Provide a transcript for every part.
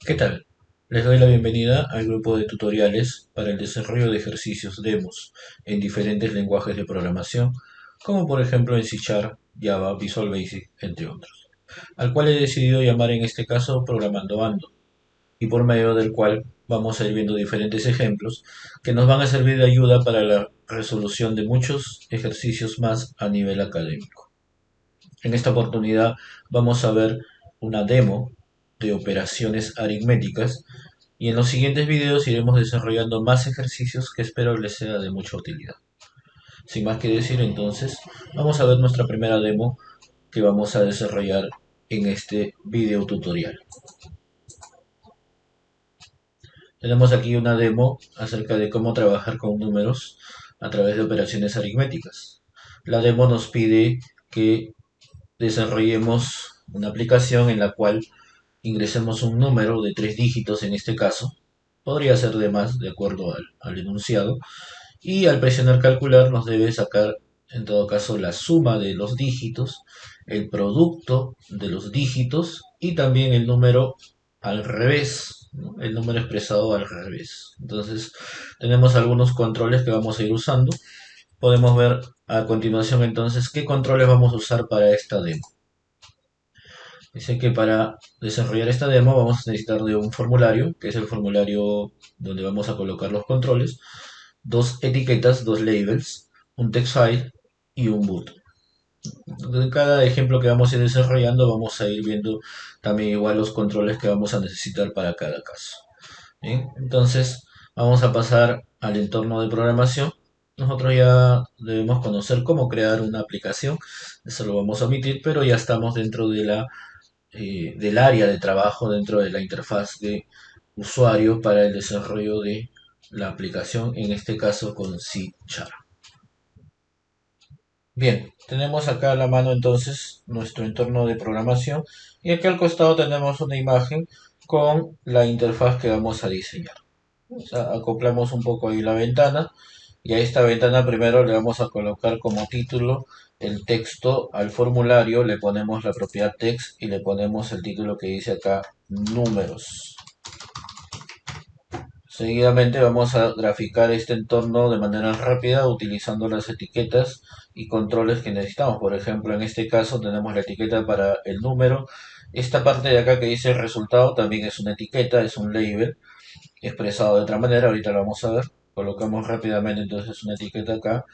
¿Qué tal? Les doy la bienvenida al grupo de tutoriales para el desarrollo de ejercicios demos en diferentes lenguajes de programación, como por ejemplo en C Sharp, Java, Visual Basic, entre otros, al cual he decidido llamar en este caso Programando Ando, y por medio del cual vamos a ir viendo diferentes ejemplos que nos van a servir de ayuda para la resolución de muchos ejercicios más a nivel académico. En esta oportunidad vamos a ver una demo de operaciones aritméticas y en los siguientes videos iremos desarrollando más ejercicios que espero les sea de mucha utilidad. Sin más que decir, entonces, vamos a ver nuestra primera demo que vamos a desarrollar en este video tutorial. Tenemos aquí una demo acerca de cómo trabajar con números a través de operaciones aritméticas. La demo nos pide que desarrollemos una aplicación en la cual ingresemos un número de 3 dígitos en este caso, podría ser de más de acuerdo al enunciado, y al presionar calcular nos debe sacar en todo caso la suma de los dígitos, el producto de los dígitos y también el número al revés, ¿no? El número expresado al revés. Entonces tenemos algunos controles que vamos a ir usando. Podemos ver a continuación entonces qué controles vamos a usar para esta demo. Dice que para desarrollar esta demo vamos a necesitar de un formulario, que es el formulario donde vamos a colocar los controles, dos etiquetas, dos labels, un text file y un boot. En cada ejemplo que vamos a ir desarrollando vamos a ir viendo también igual los controles que vamos a necesitar para cada caso. Bien, entonces vamos a pasar al entorno de programación. Nosotros ya debemos conocer cómo crear una aplicación, eso lo vamos a omitir, pero ya estamos dentro de del área de trabajo dentro de la interfaz de usuario para el desarrollo de la aplicación, en este caso con C Sharp. Bien, tenemos acá a la mano entonces nuestro entorno de programación y aquí al costado tenemos una imagen con la interfaz que vamos a diseñar. O sea, acoplamos un poco ahí la ventana y a esta ventana primero le vamos a colocar como título el texto al formulario, le ponemos la propiedad text y le ponemos el título que dice acá números. Seguidamente vamos a graficar este entorno de manera rápida utilizando las etiquetas y controles que necesitamos. Por ejemplo, en este caso tenemos la etiqueta para el número. Esta parte de acá que dice resultado también es una etiqueta, es un label expresado de otra manera. Ahorita lo vamos a ver. Colocamos rápidamente entonces una etiqueta acá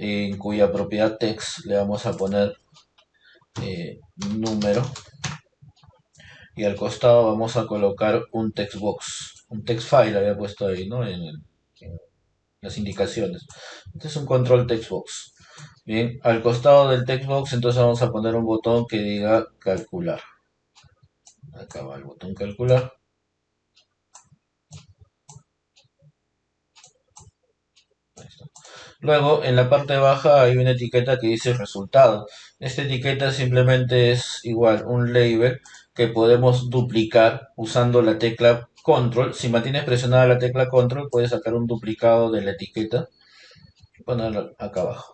en cuya propiedad text le vamos a poner número y al costado vamos a colocar un text box, un text file había puesto ahí, ¿no? En las indicaciones. Este es un control text box. Bien, al costado del text box entonces vamos a poner un botón que diga calcular. Acá va el botón calcular. Luego, en la parte baja hay una etiqueta que dice resultado. Esta etiqueta simplemente es igual un label que podemos duplicar usando la tecla control. Si mantienes presionada la tecla control, puedes sacar un duplicado de la etiqueta y ponerlo acá abajo.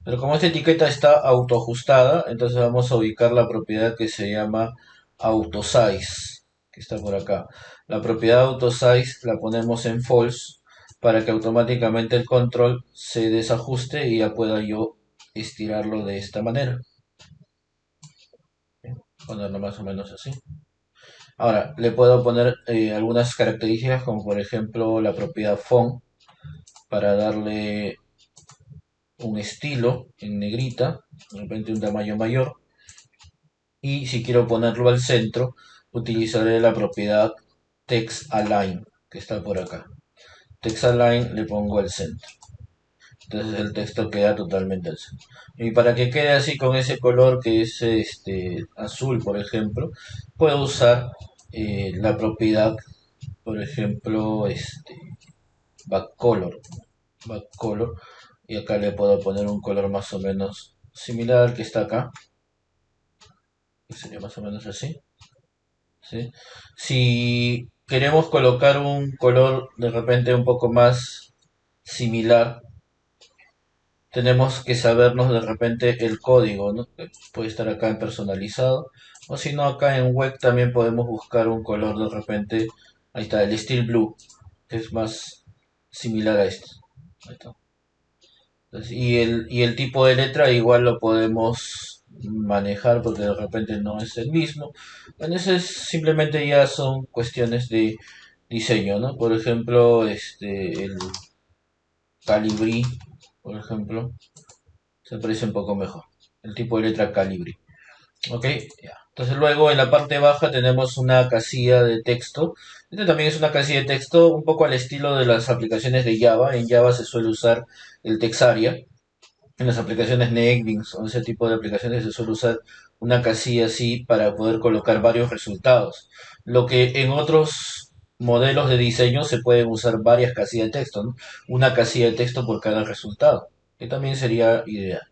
Pero como esta etiqueta está autoajustada, entonces vamos a ubicar la propiedad que se llama AutoSize, que está por acá. La propiedad AutoSize la ponemos en false para que automáticamente el control se desajuste y ya pueda yo estirarlo de esta manera. Ponerlo más o menos así. Ahora, le puedo poner algunas características como por ejemplo la propiedad font para darle un estilo en negrita, de repente un tamaño mayor. Y si quiero ponerlo al centro, utilizaré la propiedad text align, que está por acá. Text align le pongo al centro. Entonces el texto queda totalmente al centro. Y para que quede así con ese color que es azul, por ejemplo, puedo usar la propiedad, por ejemplo, backcolor. Backcolor. Y acá le puedo poner un color más o menos similar al que está acá, que sería más o menos así. ¿Sí? Si queremos colocar un color de repente un poco más similar tenemos que sabernos de repente el código, ¿no? Que puede estar acá en personalizado, o si no, acá en web también podemos buscar un color de repente. Ahí está, el Steel Blue, que es más similar a este. Ahí está. Entonces, y el tipo de letra igual lo podemos manejar porque de repente no es el mismo. Bueno, eso es simplemente ya son cuestiones de diseño, ¿no? Por ejemplo, el Calibri, por ejemplo, se parece un poco mejor. El tipo de letra Calibri. Ok, ya. Entonces luego en la parte baja tenemos una casilla de texto. Este también es una casilla de texto un poco al estilo de las aplicaciones de Java. En Java se suele usar el Texaria. En las aplicaciones NetBeans o ese tipo de aplicaciones se suele usar una casilla así para poder colocar varios resultados. Lo que en otros modelos de diseño se pueden usar varias casillas de texto, ¿no? Una casilla de texto por cada resultado, que también sería ideal.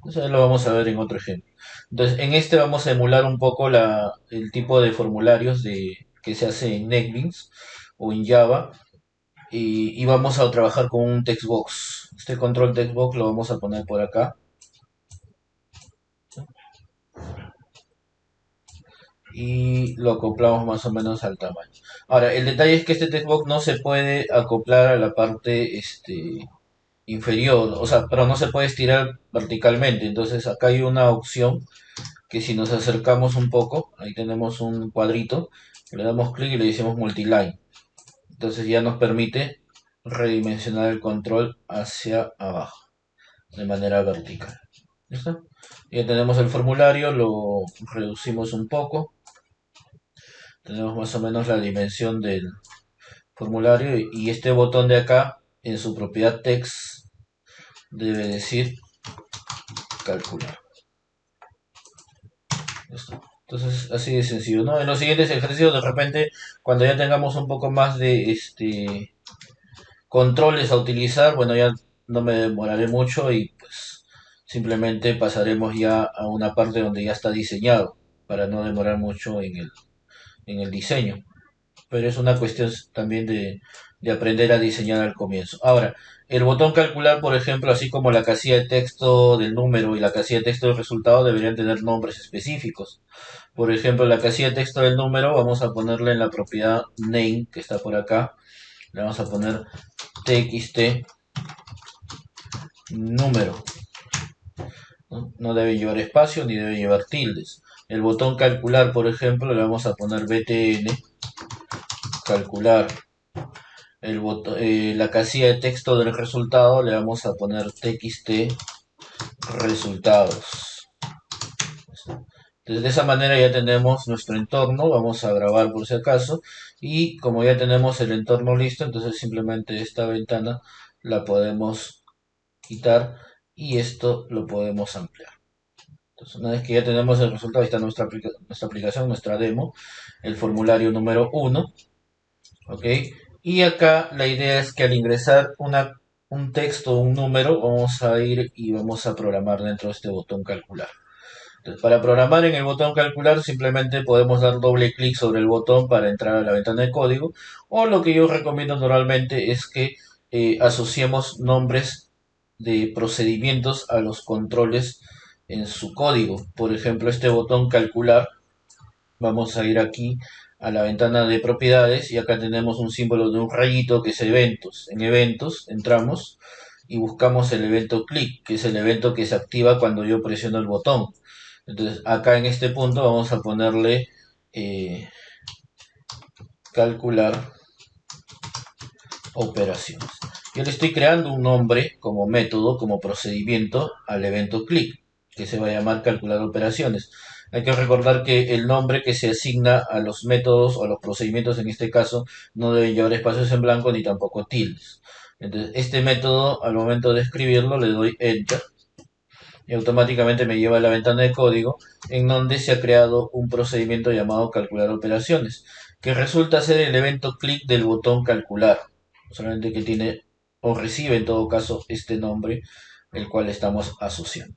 Eso lo vamos a ver en otro ejemplo. Entonces, en este vamos a emular un poco el tipo de formularios que se hace en NetBeans o en Java y vamos a trabajar con un textbox. Este control textbox lo vamos a poner por acá y lo acoplamos más o menos al tamaño. Ahora, el detalle es que este textbox no se puede acoplar a la parte inferior, o sea, pero no se puede estirar verticalmente. Entonces acá hay una opción que si nos acercamos un poco, ahí tenemos un cuadrito, le damos clic y le decimos multiline. Entonces ya nos permite redimensionar el control hacia abajo, de manera vertical. ¿Listo? Ya tenemos el formulario, lo reducimos un poco. Tenemos más o menos la dimensión del formulario y este botón de acá, en su propiedad text, debe decir calcular. ¿Listo? Entonces, así de sencillo, ¿no? En los siguientes ejercicios, de repente, cuando ya tengamos un poco más de controles a utilizar, bueno, ya no me demoraré mucho y pues simplemente pasaremos ya a una parte donde ya está diseñado para no demorar mucho en el diseño. Pero es una cuestión también de aprender a diseñar al comienzo. Ahora, el botón calcular, por ejemplo, así como la casilla de texto del número y la casilla de texto del resultado, deberían tener nombres específicos. Por ejemplo, la casilla de texto del número, vamos a ponerle en la propiedad name, que está por acá, le vamos a poner txt número. No debe llevar espacio ni debe llevar tildes. El botón calcular, por ejemplo, le vamos a poner btn calcular. La casilla de texto del resultado le vamos a poner txt resultados. Entonces, de esa manera ya tenemos nuestro entorno, vamos a grabar por si acaso, y como ya tenemos el entorno listo, entonces simplemente esta ventana la podemos quitar y esto lo podemos ampliar. Entonces, una vez que ya tenemos el resultado, ahí está nuestra aplicación, nuestra demo, el formulario número 1. ¿Ok? Y acá la idea es que al ingresar un texto o un número, vamos a ir y vamos a programar dentro de este botón calcular. Entonces, para programar en el botón calcular, simplemente podemos dar doble clic sobre el botón para entrar a la ventana de código. O lo que yo recomiendo normalmente es que asociemos nombres de procedimientos a los controles en su código. Por ejemplo, este botón calcular. Vamos a ir aquí a la ventana de propiedades y acá tenemos un símbolo de un rayito que es eventos. En eventos entramos y buscamos el evento click, que es el evento que se activa cuando yo presiono el botón. Entonces acá en este punto vamos a ponerle calcular operaciones. Yo le estoy creando un nombre como método, como procedimiento al evento click, que se va a llamar calcular operaciones. Hay que recordar que el nombre que se asigna a los métodos o a los procedimientos en este caso no deben llevar espacios en blanco ni tampoco tildes. Entonces, este método, al momento de escribirlo, le doy Enter y automáticamente me lleva a la ventana de código en donde se ha creado un procedimiento llamado calcular operaciones, que resulta ser el evento clic del botón calcular, solamente que tiene o recibe en todo caso este nombre el cual estamos asociando.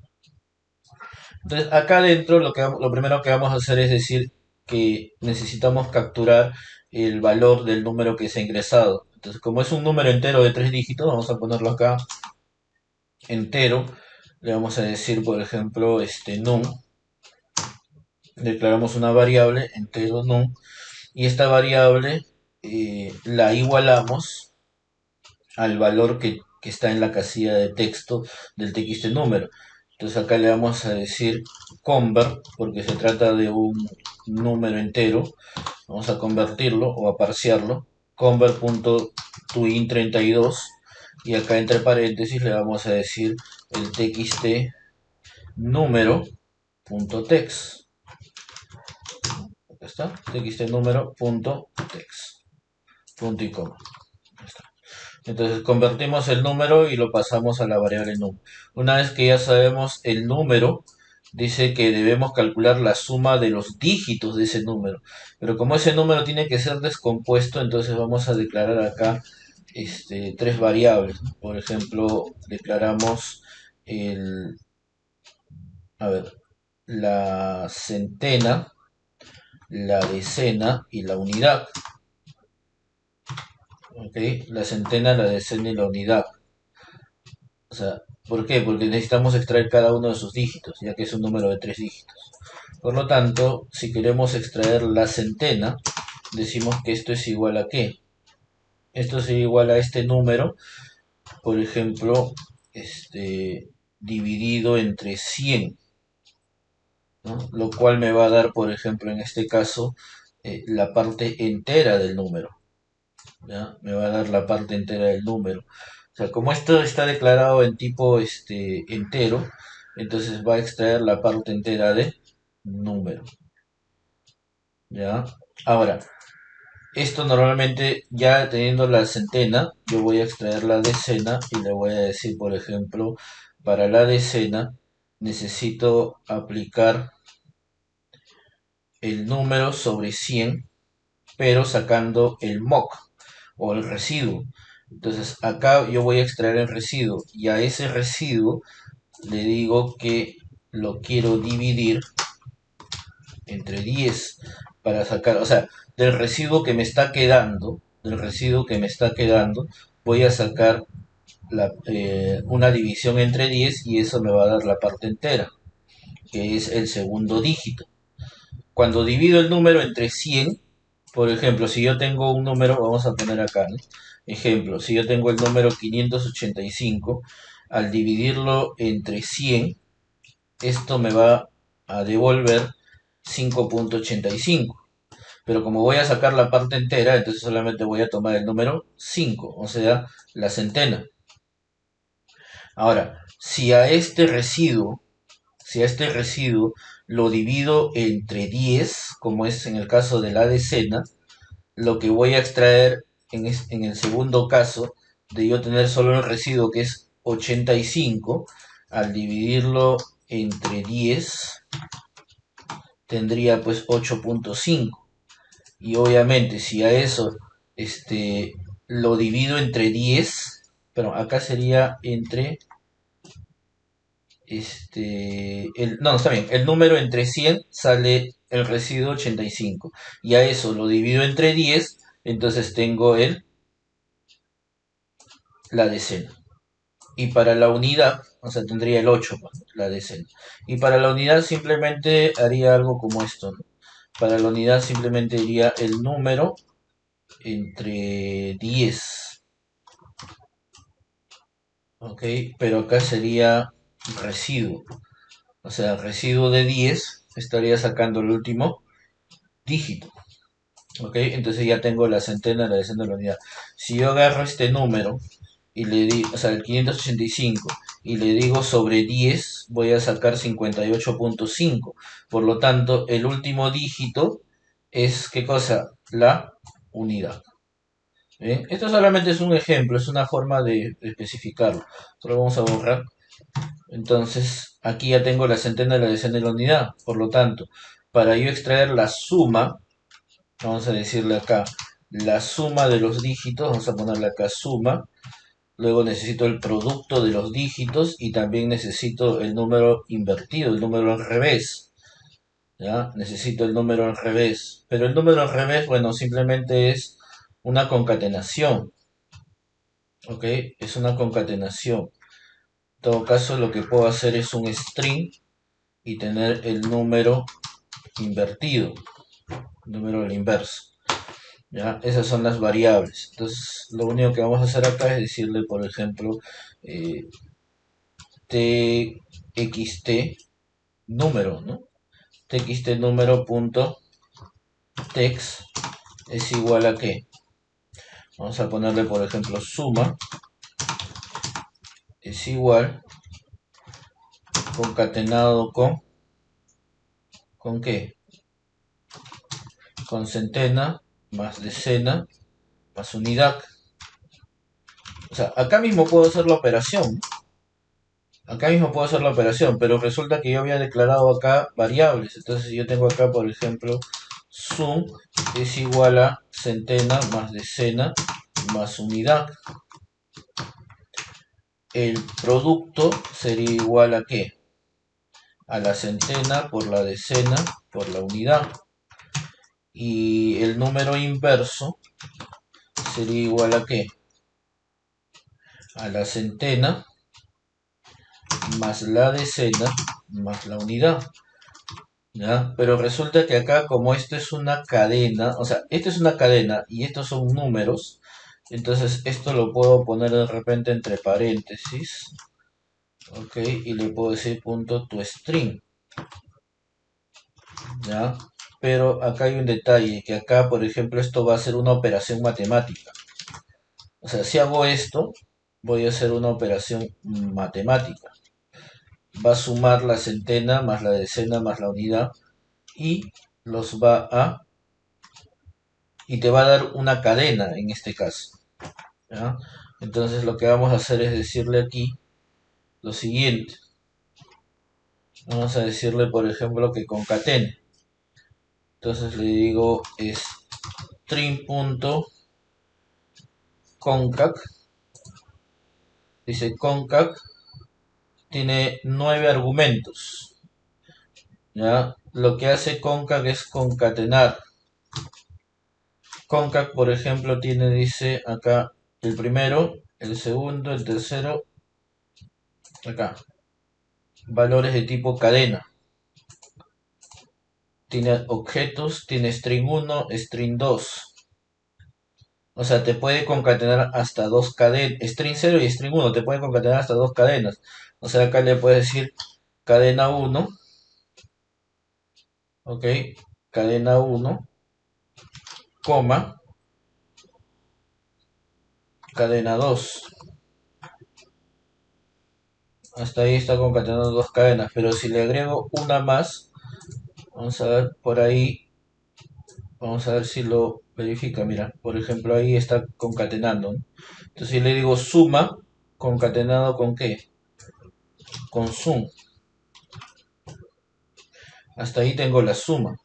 Entonces acá adentro lo primero que vamos a hacer es decir que necesitamos capturar el valor del número que se ha ingresado. Entonces como es un número entero de 3 dígitos, vamos a ponerlo acá entero, le vamos a decir, por ejemplo, num, declaramos una variable entero num, y esta variable la igualamos al valor que está en la casilla de texto del txt número. Entonces acá le vamos a decir convert, porque se trata de un número entero. Vamos a convertirlo o a parciarlo. Convert.toInt32, y acá entre paréntesis le vamos a decir el txt número.text. Acá está, txt número.text. Punto y coma. Entonces convertimos el número y lo pasamos a la variable num. Una vez que ya sabemos el número, dice que debemos calcular la suma de los dígitos de ese número. Pero como ese número tiene que ser descompuesto, entonces vamos a declarar acá tres variables. Por ejemplo, declaramos el, a ver, la centena, la decena y la unidad. ¿Ok? La centena, la decena y la unidad. O sea, ¿por qué? Porque necesitamos extraer cada uno de sus dígitos, ya que es un número de 3 dígitos. Por lo tanto, si queremos extraer la centena, decimos que esto es igual a ¿qué? Esto es igual a este número, por ejemplo, dividido entre 100, ¿no? Lo cual me va a dar, por ejemplo, en este caso, la parte entera del número. ¿Ya? Me va a dar la parte entera del número. O sea, como esto está declarado en tipo entero, entonces va a extraer la parte entera de número. ¿Ya? Ahora, esto normalmente ya teniendo la centena, yo voy a extraer la decena y le voy a decir, por ejemplo, para la decena necesito aplicar el número sobre 100, pero sacando el mock o el residuo. Entonces acá yo voy a extraer el residuo y a ese residuo le digo que lo quiero dividir entre 10 para sacar, o sea, del residuo que me está quedando, voy a sacar una división entre 10 y eso me va a dar la parte entera, que es el segundo dígito. Cuando divido el número entre 100, por ejemplo, si yo tengo un número, vamos a poner acá, ¿no? Ejemplo, si yo tengo el número 585, al dividirlo entre 100, esto me va a devolver 5.85. Pero como voy a sacar la parte entera, entonces solamente voy a tomar el número 5, o sea, la centena. Ahora, si a este residuo lo divido entre 10, como es en el caso de la decena, lo que voy a extraer en el segundo caso, de yo tener solo el residuo que es 85, al dividirlo entre 10, tendría pues 8.5. Y obviamente si a eso lo divido entre 10, pero acá sería entre no, está bien, el número entre 100 sale el residuo 85 y a eso lo divido entre 10, entonces tengo la decena. Y para la unidad, o sea, tendría el 8, la decena. Y para la unidad simplemente haría algo como esto, ¿no? Para la unidad simplemente iría el número entre 10, ¿ok? Pero acá sería residuo. O sea, residuo de 10 estaría sacando el último dígito. ¿Ok? Entonces ya tengo la centena, la decena, la unidad. Si yo agarro este número y le digo, o sea, el 585, y le digo sobre 10, voy a sacar 58.5. Por lo tanto, el último dígito es, ¿qué cosa? La unidad. ¿Bien? Esto solamente es un ejemplo, es una forma de especificarlo. Solo vamos a borrar. Entonces, aquí ya tengo la centena, la decena y la unidad. Por lo tanto, para yo extraer la suma, vamos a decirle acá, la suma de los dígitos, vamos a ponerle acá suma. Luego necesito el producto de los dígitos y también necesito el número invertido, el número al revés. ¿Ya? Necesito el número al revés. Pero el número al revés, bueno, simplemente es una concatenación. ¿Ok? Es una concatenación. todo caso, lo que puedo hacer es un string y tener el número invertido, número al inverso. ¿Ya? Esas son las variables. Entonces, lo único que vamos a hacer acá es decirle, por ejemplo, eh, txt número, ¿no? Txt número punto text es igual a qué. Vamos a ponerle, por ejemplo, suma es igual concatenado ¿con qué? Con centena más decena más unidad. O sea, acá mismo puedo hacer la operación. Acá mismo puedo hacer la operación, pero resulta que yo había declarado acá variables. Entonces yo tengo acá, por ejemplo, sum es igual a centena más decena más unidad. El producto sería igual a ¿qué? A la centena por la decena por la unidad. Y el número inverso sería igual a ¿qué? A la centena más la decena más la unidad. ¿Ya? Pero resulta que acá, como esto es una cadena, o sea, esto es una cadena y estos son números, entonces esto lo puedo poner de repente entre paréntesis, ok, y le puedo decir punto toString, ¿ya? Pero acá hay un detalle, que acá, por ejemplo, esto va a ser una operación matemática. O sea, si hago esto, voy a hacer una operación matemática. Va a sumar la centena más la decena más la unidad y los va a y te va a dar una cadena en este caso, ¿ya? Entonces lo que vamos a hacer es decirle aquí lo siguiente. Vamos a decirle, por ejemplo, que concatene. Entonces le digo string.concat. Dice concat tiene 9 argumentos, ¿ya? Lo que hace concat es concatenar. Concat, por ejemplo, tiene, dice acá, el primero, el segundo, el tercero, acá, valores de tipo cadena. Tiene objetos, tiene string 1, string 2. O sea, te puede concatenar hasta dos cadenas. String 0 y string 1 te pueden concatenar hasta dos cadenas. O sea, acá le puedes decir cadena 1, ok, cadena 1, coma, cadena 2. Hasta ahí está concatenando dos cadenas. Pero si le agrego una más, vamos a ver por ahí, vamos a ver si lo verifica. Mira, por ejemplo, ahí está concatenando, ¿no? Entonces, si le digo suma, concatenado con qué? Con sum. Hasta ahí tengo la suma.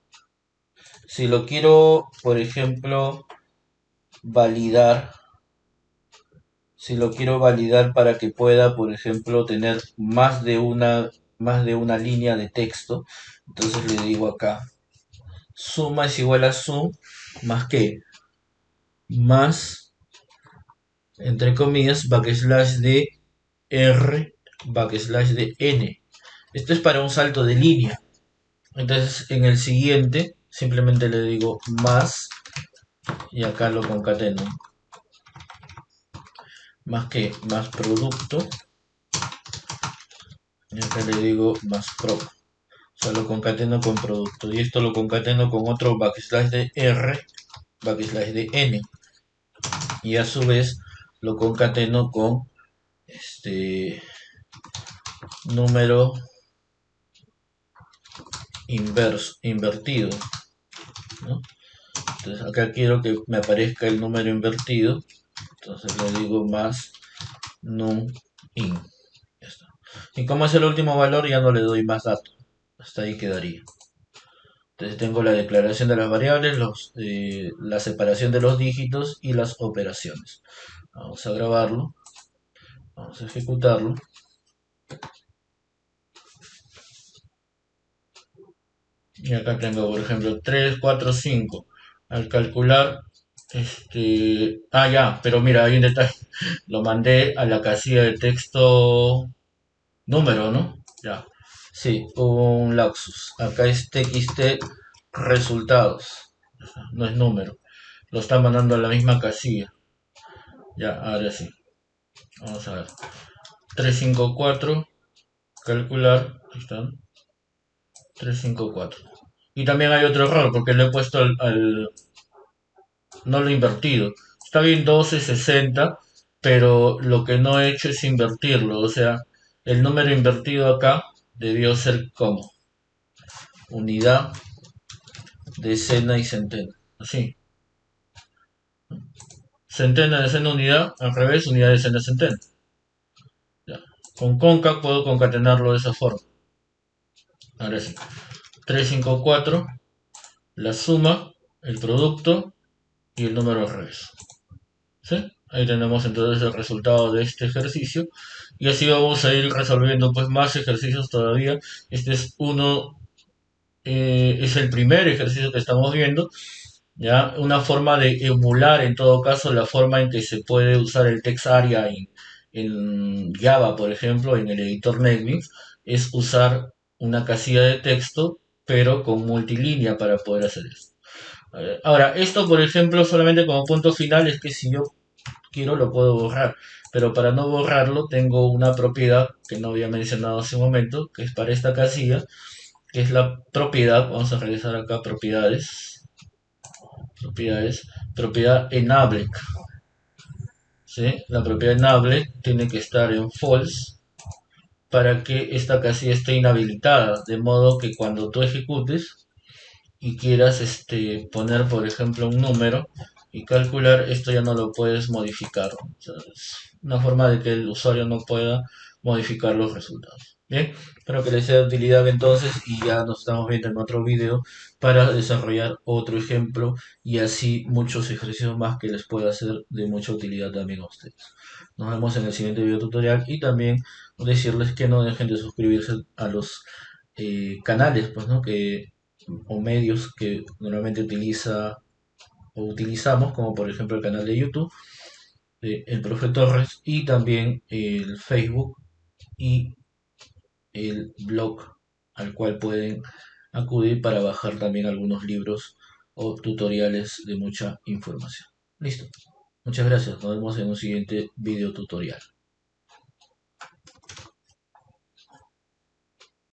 Si lo quiero, por ejemplo, validar, si lo quiero validar para que pueda, por ejemplo, tener más de una línea de texto, entonces le digo acá, suma es igual a sum más que, más, entre comillas, backslash de r, backslash de n. Esto es para un salto de línea. Entonces en el siguiente simplemente le digo más y acá lo concateno. Más que, más producto. Y acá le digo más pro. O sea, lo concateno con producto. Y esto lo concateno con otro backslash de r, backslash de n. Y a su vez lo concateno con este número invertido, ¿no? Entonces acá quiero que me aparezca el número invertido. Entonces le digo más num in. Ya está. Y como es el último valor, ya no le doy más datos. Hasta ahí quedaría. Entonces tengo la declaración de las variables, la separación de los dígitos y las operaciones. Vamos a grabarlo. Vamos a ejecutarlo. Y acá tengo, por ejemplo, 3, 4, 5. Al calcular, ya, pero mira, hay un detalle. Lo mandé a la casilla de texto Número, ¿no? Ya. Sí, hubo un lapsus. Acá es txt resultados. No es número. Lo está mandando a la misma casilla. Ya, ahora sí. Vamos a ver. 354 calcular. Ahí están. 354. Y también hay otro error porque le he puesto no lo he invertido. Está bien 1260, pero lo que no he hecho es invertirlo. O sea, el número invertido acá debió ser como unidad, decena y centena. Así. Centena, decena, unidad. Al revés, unidad, decena, centena. Ya. Con conca puedo concatenarlo de esa forma. Ahora sí. 354, la suma, el producto y el número al revés. ¿Sí? Ahí tenemos entonces el resultado de este ejercicio. Y así vamos a ir resolviendo pues más ejercicios todavía. Este es uno, es el primer ejercicio que estamos viendo. ¿Ya? Una forma de emular en todo caso la forma en que se puede usar el text area en Java, por ejemplo, en el editor Netbeans, es usar una casilla de texto, pero con multilínea para poder hacer esto. Ahora, esto, por ejemplo, solamente como punto final es que si yo quiero lo puedo borrar, pero para no borrarlo tengo una propiedad que no había mencionado hace un momento, que es para esta casilla, que es la propiedad, vamos a revisar acá propiedades, propiedad enable, ¿sí? La propiedad enable tiene que estar en false para que esta casilla esté inhabilitada, de modo que cuando tú ejecutes y quieras poner, por ejemplo, un número y calcular, esto ya no lo puedes modificar. O sea, es una forma de que el usuario no pueda modificar los resultados. Bien, espero que les sea de utilidad entonces y ya nos estamos viendo en otro video para desarrollar otro ejemplo y así muchos ejercicios más que les pueda ser de mucha utilidad también a ustedes. Nos vemos en el siguiente video tutorial y también decirles que no dejen de suscribirse a los canales, pues, ¿no? O medios que normalmente utiliza o utilizamos, como por ejemplo el canal de YouTube de El Profe Torres y también el Facebook y el blog al cual pueden acudir para bajar también algunos libros o tutoriales de mucha información. Listo. Muchas gracias. Nos vemos en un siguiente video tutorial.